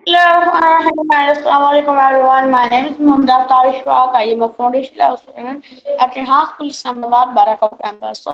Hello, Assalamualaikum everyone. My name is Mumtaz Tarishwak. I am a foundation level student at Rehan School, Islamabad, Barakah campus. So,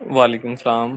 وعلیکم السلام.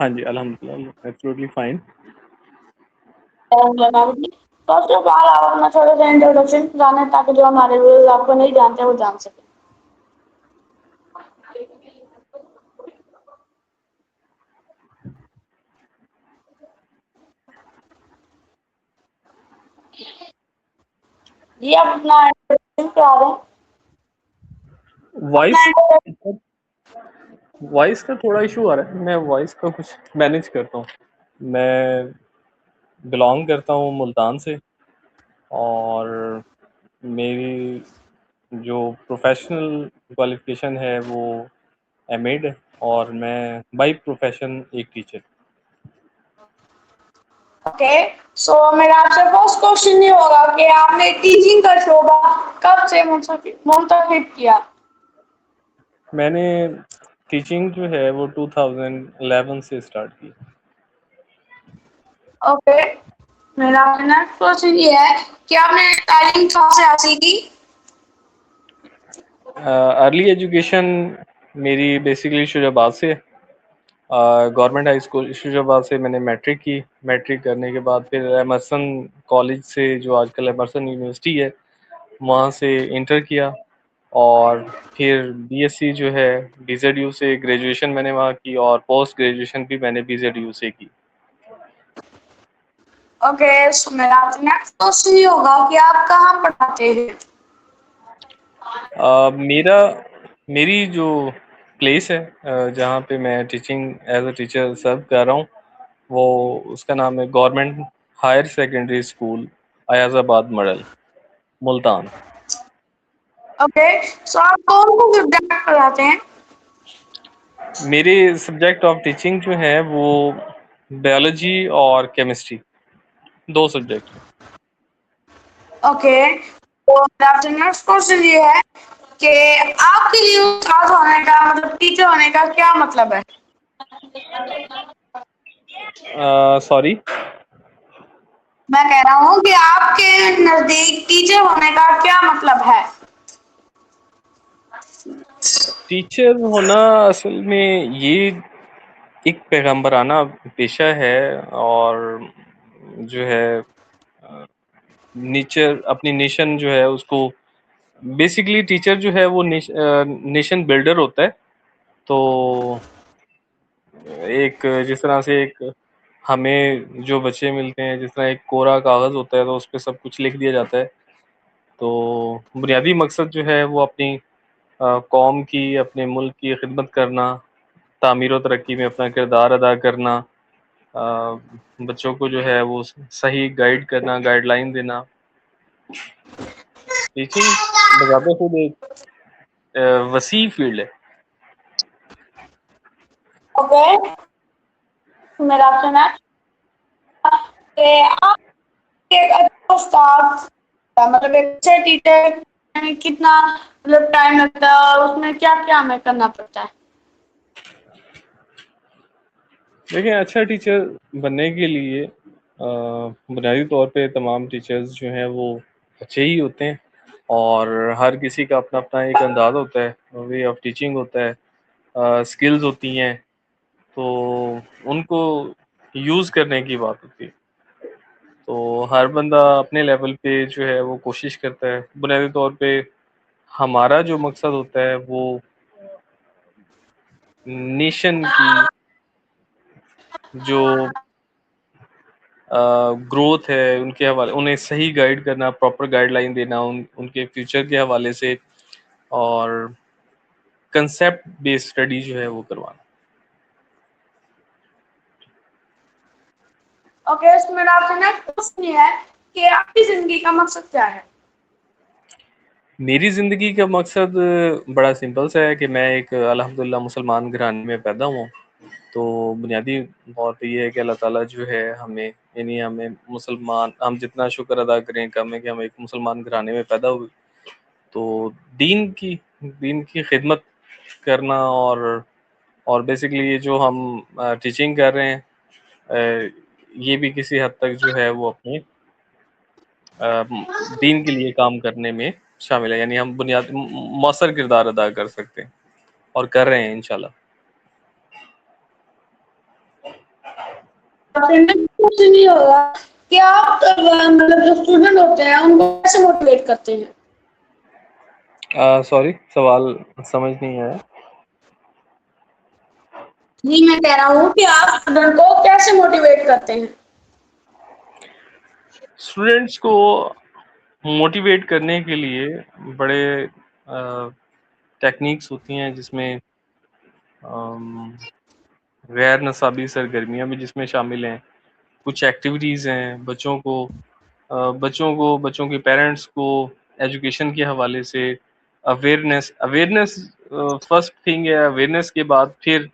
ہاں جی الحمد للہ absolutely fine. First of all آپ اپنا تھوڑا سا انٹروڈکشن جانے تاکہ جو ہمارے ویورز آپ کو نہیں جانتے وہ جان سکیں. جی آپ اپنا انٹروڈکشن کرا دیں. اپنا وائس introduction- وائس کا تھوڑا ایشو آ رہا ہے. میں وائس کا کچھ مینیج کرتا ہوں. میں بلانگ کرتا ہوں ملتان سے، اور میری جو پروفیشنل کوالیفیکیشن ہے وہ ایم ایڈ ہے، اور میں بائی پروفیشن ایک ٹیچر. اوکے سو میرا آپ سے فرسٹ کوشچن یہ ہوگا کہ آپ نے ٹیچنگ کا شعبہ کب سے منتخب کیا؟ میں نے ٹیچنگ جو ہے وہ 2011 سے اسٹارٹ کی. اوکے میرا نیکسٹ کوشچن یہ ہے کہ آپ نے تعلیم کہاں سے حاصل کی؟ ارلی ایجوکیشن میری بیسیکلی شجاباد سے. گورنمنٹ ہائی اسکول شجاباد سے میں نے میٹرک کی. میٹرک کرنے کے بعد پھر ایمرسن کالج سے، جو آج کل ایمرسن یونیورسٹی ہے، وہاں سے انٹر کیا، اور پھر بی ایس سی جو ہے بی زیڈ یو سے گریجویشن میں نے وہاں کی، اور پوسٹ گریجویشن بھی میں نے بی زیڈ یو سے کی. اوکے سو میرا آپ سے نیکسٹ کوشچن یہ ہوگا کہ آپ کہاں پڑھاتے ہیں؟ میری جو پلیس ہے جہاں پہ میں teaching as a teacher serve کر رہا ہوں، وہ اس کا نام ہے government higher secondary school Ayazabad middle, Multan. Okay so آپ کون کون سبجیکٹ پڑھاتے ہیں؟ میرے سبجیکٹ آف ٹیچنگ جو ہیں وہ بایولوجی اور کیمسٹری، دو سبجیکٹ ہیں. اوکے تو میرا آپ سے نیکسٹ کوشچن یہ ہے کہ آپ کے لیے استاد ہونے کا مطلب ٹیچر ہونے کا کیا مطلب ہے؟ سوری. میں کہہ رہا ہوں کہ آپ کے نزدیک ٹیچر ہونے کا کیا مطلب ہے؟ ٹیچر ہونا اصل میں یہ ایک پیغمبرانہ پیشہ ہے، اور جو ہے نیچر اپنی نیشن جو ہے اس کو بیسیکلی ٹیچر جو ہے وہ نیشن بلڈر ہوتا ہے. تو ایک جس طرح سے ایک ہمیں جو بچے ملتے ہیں، جس طرح ایک کوڑا کاغذ ہوتا ہے تو اس پہ سب کچھ لکھ دیا جاتا ہے، تو بنیادی مقصد جو ہے وہ اپنی قوم کی، اپنے ملک کی خدمت کرنا، تعمیر و ترقی میں اپنا کردار ادا کرنا، بچوں کو جو ہے وہ صحیح گائیڈ کرنا، گائیڈ لائن دینا. ٹیچنگ بذات خود ایک وسیع فیلڈ ہے. اوکے میرا آپ سے نیکسٹ کہ آپ ایک اچھا استاد مطلب ایک اچھے ٹیچر کتنا مطلب ٹائم لگتا ہے اور اس میں کیا کیا ہمیں کرنا پڑتا ہے؟ دیکھیں، اچھا ٹیچر بننے کے لیے بنیادی طور پہ تمام ٹیچرز جو ہیں وہ اچھے ہی ہوتے ہیں، اور ہر کسی کا اپنا اپنا ایک انداز ہوتا ہے، وے آف ٹیچنگ ہوتا ہے، اسکلز ہوتی ہیں، تو ان کو یوز کرنے کی بات ہوتی ہے. تو ہر بندہ اپنے لیول پہ جو ہے وہ کوشش کرتا ہے. بنیادی طور پہ ہمارا جو مقصد ہوتا ہے وہ نیشن کی جو گروتھ ہے ان کے حوالے، انہیں صحیح گائیڈ کرنا، پراپر گائیڈ لائن دینا ان کے فیوچر کے حوالے سے، اور کنسیپٹ بیس اسٹڈی جو ہے وہ کروانا. اوکے اس میں آپ سے نیکسٹ کوشچن یہ ہے کہ آپ کی زندگی کا مقصد کیا ہے؟ میری زندگی کا مقصد بڑا سمپل سا ہے کہ میں ایک الحمدللہ مسلمان گھرانے میں پیدا ہوا ہوں. تو بنیادی طور پہ یہ ہے کہ اللہ تعالیٰ جو ہے ہمیں یعنی ہمیں مسلمان، ہم جتنا شکر ادا کریں کم ہے کہ ہم ایک مسلمان گھرانے میں پیدا ہوئے. تو دین کی خدمت کرنا اور بیسیکلی یہ جو ہم ٹیچنگ کر رہے ہیں یہ بھی کسی حد تک جو ہے وہ اپنے دین کے لیے کام کرنے میں شامل ہے. یعنی ہم بنیادی مؤثر کردار ادا کر سکتے ہیں اور کر رہے ہیں انشاءاللہ. نہیں ہوگا کہ آپ مطلب جو اسٹوڈنٹ ہوتے ہیں ان کو کیسے موٹیویٹ کرتے ہیں؟ سوری سوال سمجھ نہیں آیا. جی میں کہہ رہا ہوں کہ آپ اسٹوڈنٹ کو کیسے موٹیویٹ کرتے ہیں؟ اسٹوڈینٹس کو موٹیویٹ کرنے کے لیے بڑے ٹیکنیکس ہوتی ہیں جس میں غیر نصابی سرگرمیاں بھی جس میں شامل ہیں. کچھ ایکٹیویٹیز ہیں بچوں کے پیرنٹس کو ایجوکیشن کے حوالے سے اویئرنیس فرسٹ تھنگ ہے. اویئرنیس کے بعد پھر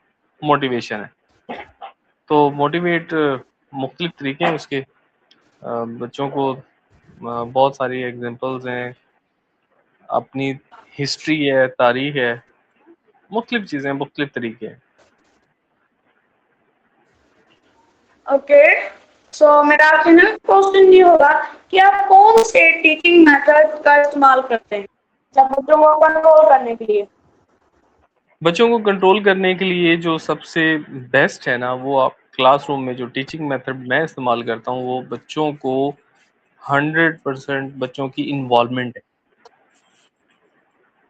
موٹیویشن ہے. تو موٹیویٹ مختلف طریقے ہیں اس کے. بچوں کو بہت ساری ایگزامپلز ہیں، اپنی ہسٹری ہے، تاریخ ہے، مختلف چیزیں، مختلف طریقے ہیں. اوکے سو میرا آپ سے نا کوشچن یہ ہوگا کہ آپ کون سے ٹیچنگ میتھڈ کا استعمال کرتے ہیں جب بچوں کو کنٹرول کرنے کے لیے؟ بچوں کو کنٹرول کرنے کے لیے جو سب سے بیسٹ ہے نا وہ آپ کلاس روم میں جو ٹیچنگ میتھڈ میں استعمال کرتا ہوں وہ بچوں کو 100% بچوں کی انوالومنٹ ہے.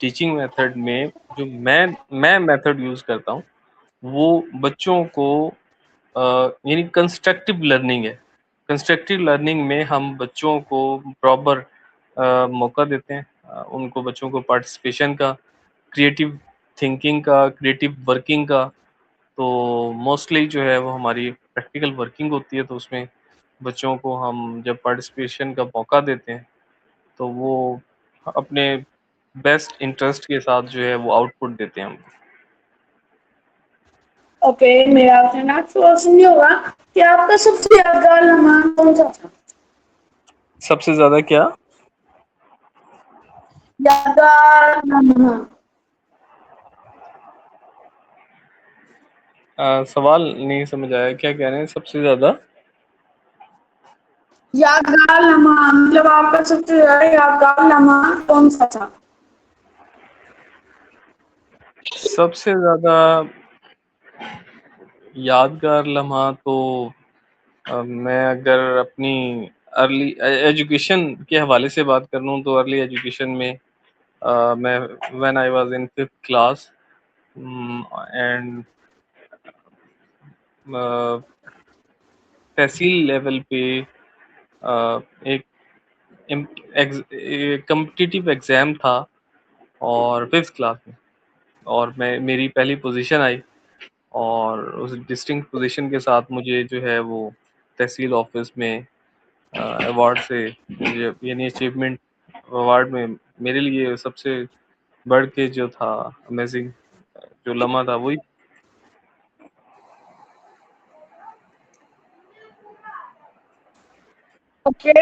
ٹیچنگ میتھڈ میں جو میں میتھڈ یوز کرتا ہوں وہ بچوں کو یعنی کنسٹرکٹیو لرننگ ہے. کنسٹرکٹیو لرننگ میں ہم بچوں کو پراپر موقع دیتے ہیں، ان کو بچوں کو پارٹیسپیشن کا، کریٹیو تھنکنگ کا، کریٹیو ورکنگ کا. تو موسٹلی جو ہے وہ ہماری پریکٹیکل ورکنگ ہوتی ہے. تو اس میں بچوں کو ہم جب پارٹیسپیشن کا موقع دیتے ہیں تو وہ اپنے بیسٹ انٹرسٹ کے ساتھ جو ہے وہ آؤٹ پٹ دیتے ہیں ہم کو. اوکے میرا آپ سے نیکسٹ کوشچن یہ ہوگا کہ آپ کا سب سے یادگار لمحہ کون سا تھا؟ سب سے زیادہ کیا؟ یادگار لمحہ. سوال نہیں سمجھ آیا، کیا کہہ رہے ہیں؟ سب سے زیادہ یادگار لمحہ مطلب آپ کا سب سے زیادہ یادگار لمحہ کون سا تھا؟ سب سے زیادہ یادگار لمحہ تو میں اگر اپنی ارلی ایجوکیشن کے حوالے سے بات کر لوں تو ارلی ایجوکیشن میں میں when I was in 5th class and tehsil level پہ ایک کمپٹیٹیو ایگزام تھا اور 5th کلاس میں، اور میری پہلی پوزیشن آئی اور اس ڈسٹنکٹ پوزیشن کے ساتھ مجھے جو ہے وہ تحصیل آفس میں ایوارڈ سے یعنی اچیومنٹ ایوارڈ میں میرے لیے سب سے بڑھ کے جو تھا امیزنگ جو لمحہ تھا وہی. اوکے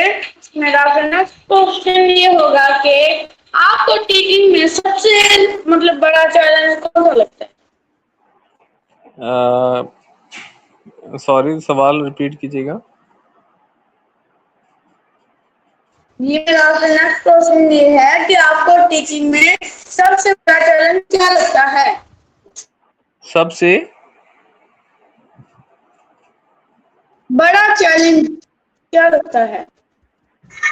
میرا آپ سے نیکسٹ کوشچن یہ ہوگا کہ آپ کو ٹیچنگ میں سب سے مطلب بڑا چیلنج کون سا لگتا ہے؟ سوری سوال ریپیٹ کیجیے گا. یہ میرا آپ سے نیکسٹ کوشچن یہ ہے کہ آپ کو ٹیچنگ میں سب سے بڑا چیلنج کیا لگتا ہے؟ سب سے بڑا چیلنج کیا لگتا ہے؟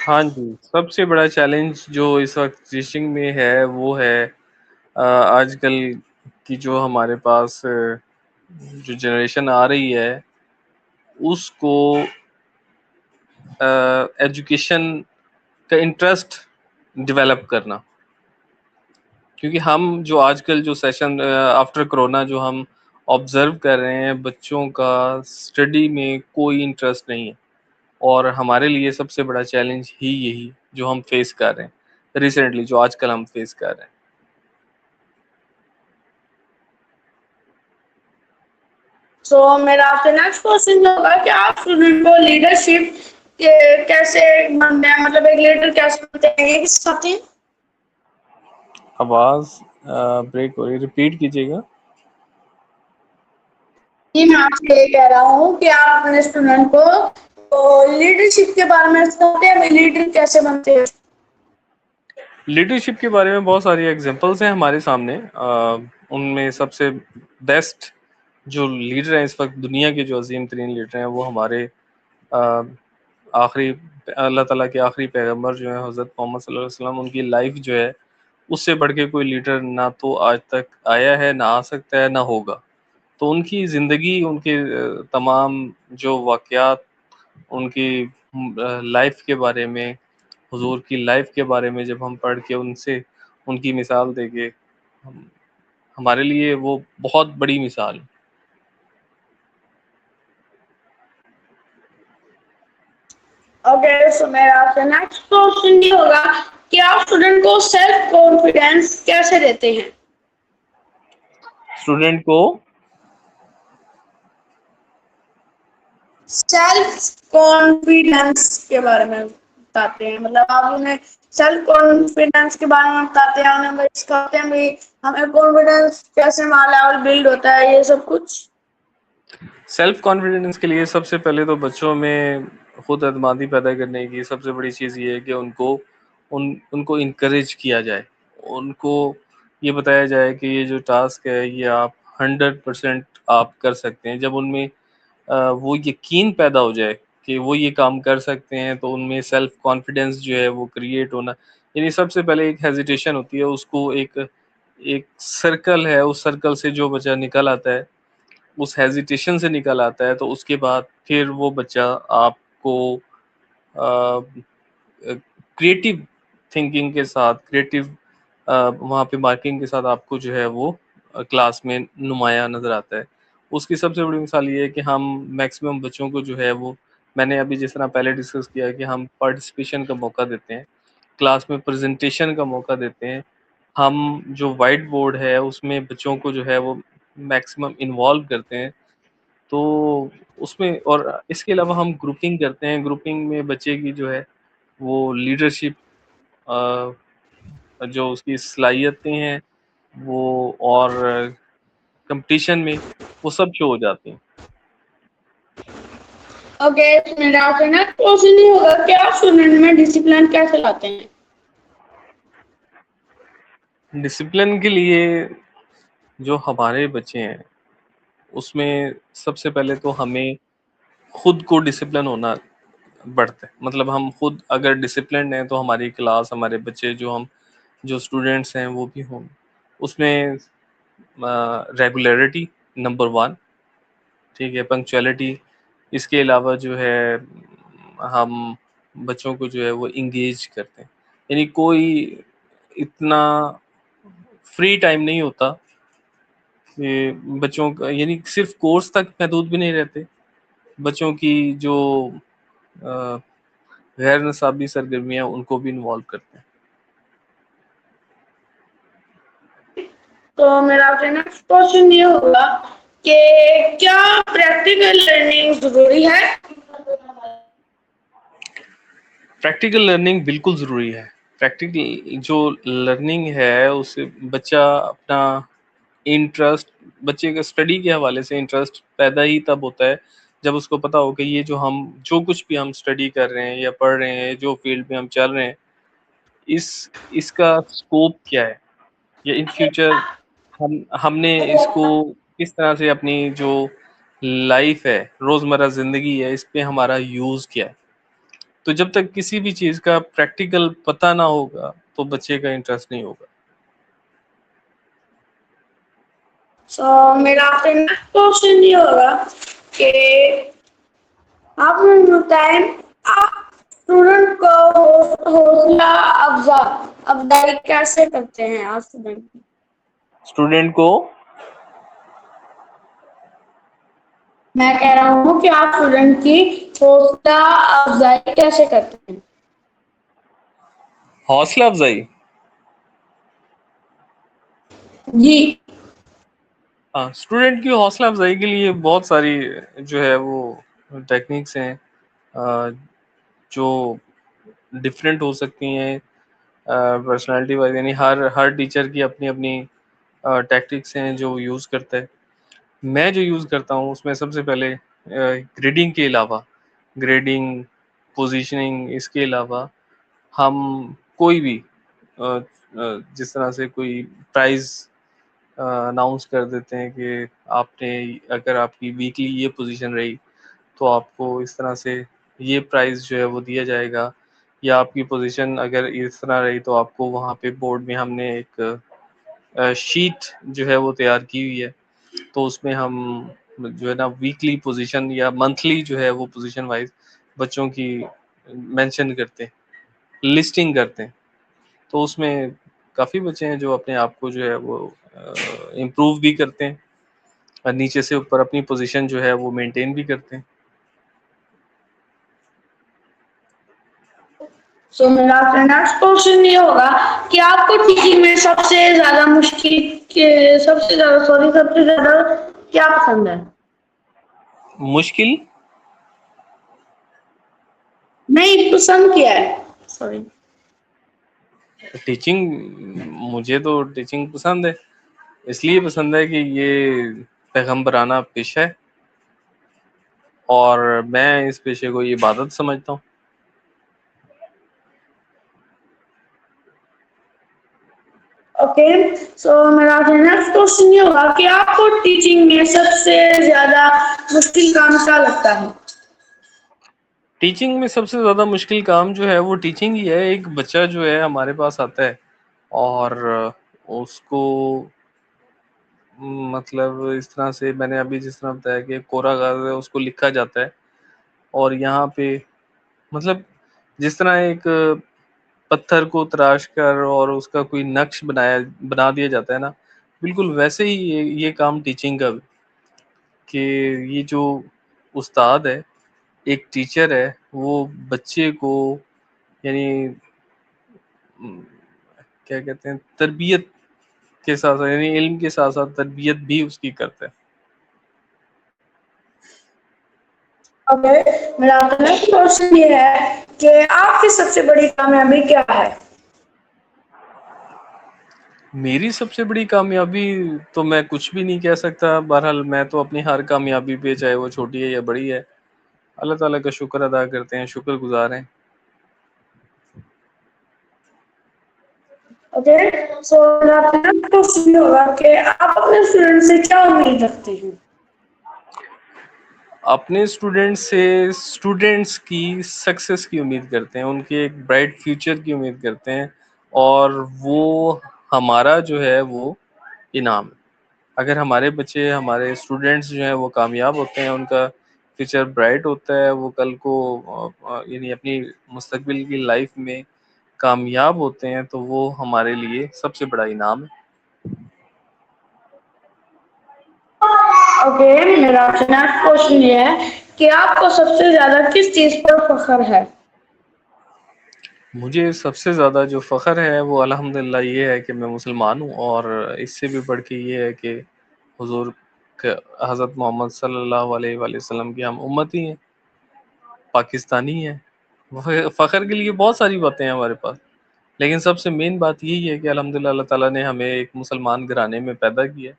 ہاں جی، سب سے بڑا چیلنج جو اس وقت ٹیچنگ میں ہے وہ ہے آج کل کی جو ہمارے پاس جو جنریشن آ رہی ہے اس کو ایجوکیشن کا انٹرسٹ ڈیولپ کرنا. کیونکہ ہم جو آج کل جو سیشن آفٹر کرونا جو ہم آبزرو کر رہے ہیں بچوں کا اسٹڈی میں کوئی انٹرسٹ نہیں ہے. اور ہمارے لیے سب سے بڑا چیلنج ہی یہی جو ہم فیس کر رہے ہیں. ریسنٹلی جو آج کل ہم فیس کر رہے ہیں. سو میرا آپ سے نیکسٹ کوشچن ہوگا کہ آپ اسٹوڈنٹ کو لیڈرشپ کیسے بنتے ہیں, مطلب ایک لیڈر کیسے بنتے ہیں, یہ کس ساتھ ہیں؟ آواز بریک ہو رہی, ریپیٹ کیجیے گا. جی میں آپ سے یہ کہہ رہا ہوں کہ آپ اپنے اسٹوڈنٹ کو لیڈرشپ کے بارے میں سکھاتے ہیں, لیڈر کیسے بنتے ہیں. لیڈرشپ کے بارے میں بہت ساری ایگزامپلس ہیں ہمارے سامنے. ان میں سب سے بیسٹ جو لیڈر ہیں اس وقت دنیا کے, جو عظیم ترین لیڈر ہیں, وہ ہمارے آخری اللہ تعالیٰ کے آخری پیغمبر جو ہیں حضرت محمد صلی اللہ علیہ وسلم. ان کی لائف جو ہے اس سے بڑھ کے کوئی لیڈر نہ تو آج تک آیا ہے, نہ آ سکتا ہے, نہ ہوگا. تو ان کی زندگی, ان کے تمام جو واقعات, ان کی لائف کے بارے میں, حضور کی لائف کے بارے میں جب ہم پڑھ کے ان سے ان کی مثال دے کے, ہمارے لیے وہ بہت بڑی مثال ہے. اوکے, سو میرا آپ سے نیکسٹ کوشچن یہ ہوگا کہ آپ اسٹوڈنٹ کو سیلف کانفیڈینس کیسے دیتے ہیں. اسٹوڈنٹ کو سیلف کانفیڈینس کے بارے میں بتاتے ہیں, مطلب آپ انہیں سیلف کانفیڈینس کے بارے میں بتاتے ہیں, انہیں سکھاتے ہیں بھی ہمیں کانفیڈینس کیسے ہمارا لیول بلڈ ہوتا ہے, یہ سب کچھ. سیلف کانفیڈنس کے لیے سب سے پہلے تو بچوں میں خود اعتمادی پیدا کرنے کی سب سے بڑی چیز یہ ہے کہ ان کو انکریج کیا جائے, ان کو یہ بتایا جائے کہ یہ جو ٹاسک ہے یہ آپ 100% آپ کر سکتے ہیں. جب ان میں وہ یقین پیدا ہو جائے کہ وہ یہ کام کر سکتے ہیں, تو ان میں سیلف کانفیڈنس جو ہے وہ کریٹ ہونا, یعنی سب سے پہلے ایک ہیزیٹیشن ہوتی ہے, اس کو ایک سرکل ہے, اس سرکل سے جو بچہ نکل آتا ہے, اس ہیزیٹیشن سے نکل آتا ہے, تو اس کے بعد پھر وہ بچہ آپ کو کریٹیو تھنکنگ کے ساتھ, کریٹیو وہاں پہ مارکنگ کے ساتھ آپ کو جو ہے وہ کلاس میں نمایاں نظر آتا ہے. اس کی سب سے بڑی مثال یہ ہے کہ ہم میکسیمم بچوں کو جو ہے وہ, میں نے ابھی جس طرح پہلے ڈسکس کیا کہ ہم پارٹیسپیشن کا موقع دیتے ہیں, کلاس میں پریزنٹیشن کا موقع دیتے ہیں, ہم جو وائٹ بورڈ ہے اس میں بچوں کو جو ہے وہ میکسیمم انوالو کرتے ہیں. تو اس میں, اور اس کے علاوہ ہم گروپنگ کرتے ہیں, گروپنگ میں بچے کی جو ہے وہ لیڈرشپ, جو اس کی صلاحیتیں ہیں وہ, اور کمپٹیشن میں وہ سب شو ہو جاتی ہیں. اوکے, میرا آپ سے نیکسٹ کوشچن یہ ہوگا کہ آپ اسٹوڈنٹ میں ڈسپلن کیسے لاتے ہیں. ڈسپلن کے لیے جو ہمارے بچے ہیں اس میں سب سے پہلے تو ہمیں خود کو ڈسپلن ہونا بڑھتا ہے. مطلب ہم خود اگر ڈسپلنڈ ہیں تو ہماری کلاس, ہمارے بچے جو اسٹوڈینٹس ہیں وہ بھی ہوں. اس میں ریگولیرٹی نمبر 1, ٹھیک ہے, پنکچویلٹی. اس کے علاوہ جو ہے ہم بچوں کو جو ہے وہ انگیج کرتے ہیں, یعنی کوئی اتنا فری ٹائم نہیں ہوتا کہ بچوں کا, یعنی صرف کورس تک محدود بھی نہیں رہتے, بچوں کی جو غیر نصابی سرگرمیاں ان کو بھی انوالو کرتے ہیں. تو میرا آپ سے نیکسٹ کوشچن یہ ہوگا کہ کیا پریکٹیکل لرننگ ضروری ہے. پریکٹیکل لرننگ بالکل ضروری ہے. پریکٹیکل جو لرننگ ہے اس سے بچہ اپنا انٹرسٹ, بچے کے اسٹڈی کے حوالے سے انٹرسٹ پیدا ہی تب ہوتا ہے جب اس کو پتا ہو کہ یہ جو کچھ بھی ہم اسٹڈی کر رہے ہیں یا پڑھ رہے ہیں, جو فیلڈ میں ہم چل رہے ہیں, اس کا اسکوپ کیا ہے, یا ان فیوچر ہم نے اس کو کس طرح سے اپنی جو لائف ہے, روزمرہ زندگی ہے, اس پہ ہمارا یوز کیا ہے. تو جب تک کسی بھی چیز کا پریکٹیکل پتہ نہ ہوگا تو بچے کا انٹرسٹ نہیں ہوگا. سو میرا آپ سے نیکسٹ کوشچن یہ ہوگا کہ آپ ٹائم آپ اسٹوڈنٹ کو حوصلہ افزائی کیسے کرتے ہیں. آپ اسٹوڈنٹ اسٹوڈینٹ کو میں کہہ رہا ہوں کہ آپ اسٹوڈنٹ کی حوصلہ افزائی کیسے کرتے ہیں. حوصلہ افزائی. جی. ہاں، اسٹوڈنٹ کی حوصلہ افزائی کے لیے بہت ساری جو ہے وہ ٹیکنیکس ہیں جو ڈفرینٹ ہو سکتی ہیں پرسنالٹی وائز. یعنی ہر ٹیچر کی اپنی اپنی ٹیکٹکس ہیں جو یوز کرتا ہے. میں جو یوز کرتا ہوں اس میں سب سے پہلے گریڈنگ کے علاوہ، گریڈنگ، پوزیشننگ، اس کے علاوہ ہم کوئی بھی جس طرح سے کوئی پرائز اناؤنس کر دیتے ہیں کہ آپ نے اگر آپ کی ویکلی یہ پوزیشن رہی تو آپ کو اس طرح سے یہ پرائز جو ہے وہ دیا جائے گا، یا آپ کی پوزیشن اگر اس طرح رہی تو آپ کو وہاں پہ بورڈ میں ہم نے ایک شیٹ جو ہے وہ تیار کی ہوئی ہے. تو اس میں ہم جو ہے نا ویکلی پوزیشن یا منتھلی جو ہے وہ پوزیشن وائز بچوں کی مینشن کرتے ہیں، لسٹنگ کرتے ہیں. تو اس میں کافی بچے ہیں جو اپنے آپ کو جو ہے وہ امپروو بھی کرتے ہیں اور نیچے سے اوپر اپنی پوزیشن جو ہے وہ مینٹین بھی کرتے ہیں. سو میرا نیکسٹ کوشچن یہ ہوگا کہ آپ کو ٹیچنگ میں سب سے زیادہ کیا پسند ہے؟ مشکل نہیں، پسند کیا ہے؟ سوری. ٹیچنگ، مجھے تو ٹیچنگ پسند ہے. اس لیے پسند ہے کہ یہ پیغمبرانہ پیشہ ہے اور میں اس پیشے کو یہ عبادت سمجھتا ہوں. اوکے. سو میرا نیکسٹ کوشچن یہ ہوگا کہ آپ کو ٹیچنگ میں سب سے زیادہ مشکل کام کیا لگتا ہے؟ ٹیچنگ میں سب سے زیادہ مشکل کام جو ہے وہ ٹیچنگ ہی ہے. ایک بچہ جو ہے ہمارے پاس آتا ہے اور اس کو مطلب اس طرح سے میں نے ابھی جس طرح بتایا کہ کورا کاغذ ہے اس کو لکھا جاتا ہے، اور یہاں پہ مطلب جس طرح ایک پتھر کو تراش کر اور اس کا کوئی نقش بنا دیا جاتا ہے نا، بالکل ویسے ہی یہ کام ٹیچنگ کا بھی، کہ یہ جو استاد ہے، ایک ٹیچر ہے، وہ بچے کو یعنی کیا کہتے ہیں تربیت کے ساتھ ساتھ، یعنی علم کے ساتھ ساتھ تربیت بھی اس کی کرتا ہے. اوکے. میرا نیکسٹ کوشچن یہ ہے کہ آپ کی سب سے بڑی کامیابی کیا ہے؟ میری سب سے بڑی کامیابی تو میں کچھ بھی نہیں کہہ سکتا. بہرحال میں تو اپنی ہر کامیابی پہ، چاہے وہ چھوٹی ہے یا بڑی ہے، اللہ تعالیٰ کا شکر ادا کرتے ہیں، شکر گزار ہیں. اوکے. سو میرا نیکسٹ کوشچن یہ ہوگا کہ آپ اپنے اسٹوڈنٹ سے کیا امید رکھتے ہیں؟ اپنے اسٹوڈنٹس کی سکسیس کی امید کرتے ہیں، ان کے ایک برائٹ فیوچر کی امید کرتے ہیں، اور وہ ہمارا جو ہے وہ انعام. اگر ہمارے بچے، ہمارے اسٹوڈنٹس جو ہیں وہ کامیاب ہوتے ہیں، ان کا فیوچر برائٹ ہوتا ہے، وہ کل کو یعنی اپنی مستقبل کی لائف میں کامیاب ہوتے ہیں، تو وہ ہمارے لیے سب سے بڑا انعام ہے. اوکے. میرا نیکسٹ کوشچن یہ ہے کہ آپ کو سب سے زیادہ کس چیز پر فخر ہے؟ مجھے سب سے زیادہ جو فخر ہے وہ الحمدللہ یہ ہے کہ میں مسلمان ہوں، اور اس سے بھی بڑھ کے یہ ہے کہ حضور حضرت محمد صلی اللہ علیہ وآلہ وسلم کی ہم امتی ہیں، پاکستانی ہیں. فخر کے لیے بہت ساری باتیں ہیں ہمارے پاس، لیکن سب سے مین بات یہی ہے کہ الحمدللہ اللہ تعالیٰ نے ہمیں ایک مسلمان گھرانے میں پیدا کیا.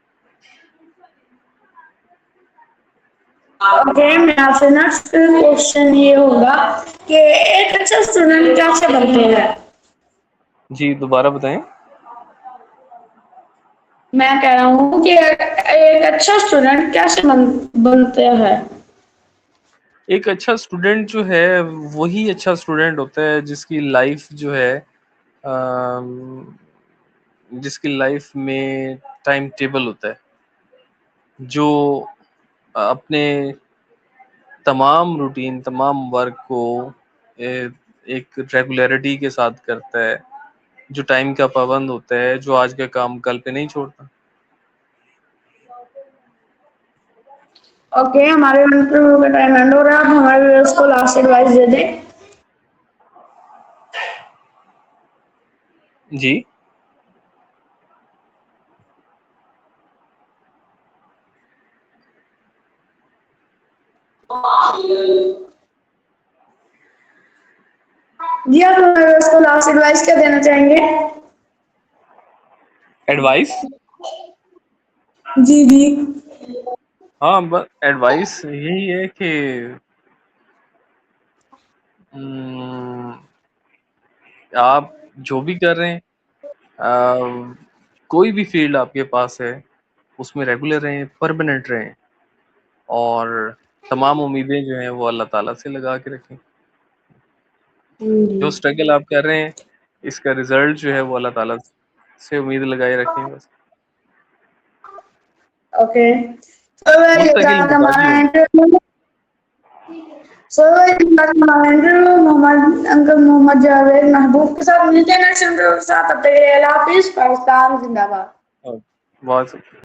اوکے. میرا نیکسٹ کوشچن یہ ہوگا کہ ایک اچھا اسٹوڈنٹ کیسے بنتے ہیں؟ جی دوبارہ بتائیں. میں کہہ رہا ہوں کہ ایک اچھا اسٹوڈنٹ کیسے بنتے ہیں؟ ایک اچھا اسٹوڈنٹ جو ہے وہی اچھا اسٹوڈنٹ ہوتا ہے جس کی لائف جو ہے جس کی لائف میں ٹائم ٹیبل ہوتا ہے، جو اپنے تمام روٹین، تمام ورک کو ایک ریگولیرٹی کے ساتھ کرتا ہے، جو ٹائم کا پابند ہوتا ہے، جو آج کا کام کل پہ نہیں چھوڑتا. اوکے. ہمارے انٹرویو کا ٹائم اینڈ ہو رہا ہے. آپ ہمارے ویورز کو لاسٹ ایڈوائس دے دیں. جی جی آپ اس کو لاسٹ ایڈوائس کیا دینا چاہیں گے؟ ایڈوائس جی جی ہاں ایڈوائس یہی ہے کہ آپ جو بھی کر رہے ہیں کوئی بھی فیلڈ آپ کے پاس ہے اس میں ریگولر رہیں، پرماننٹ رہیں، اور تمام امیدیں جو ہیں وہ اللہ تعالیٰ سے لگا کے رکھیں. جو اسٹرگل آپ کر رہے ہیں اس کا رزلٹ جو ہے وہ اللہ تعالیٰ سے امید لگائے رکھیں بس. اوکے یہ تھا مستقل ہمارا مزاجی ہوں. انٹرویو. محمد جاوید محبوب کے ساتھ ملتے ہیں نیکسٹ انٹرویو کے ساتھ. تب تک کے لیے اللہ حافظ. پاکستان زندہ باد. بہت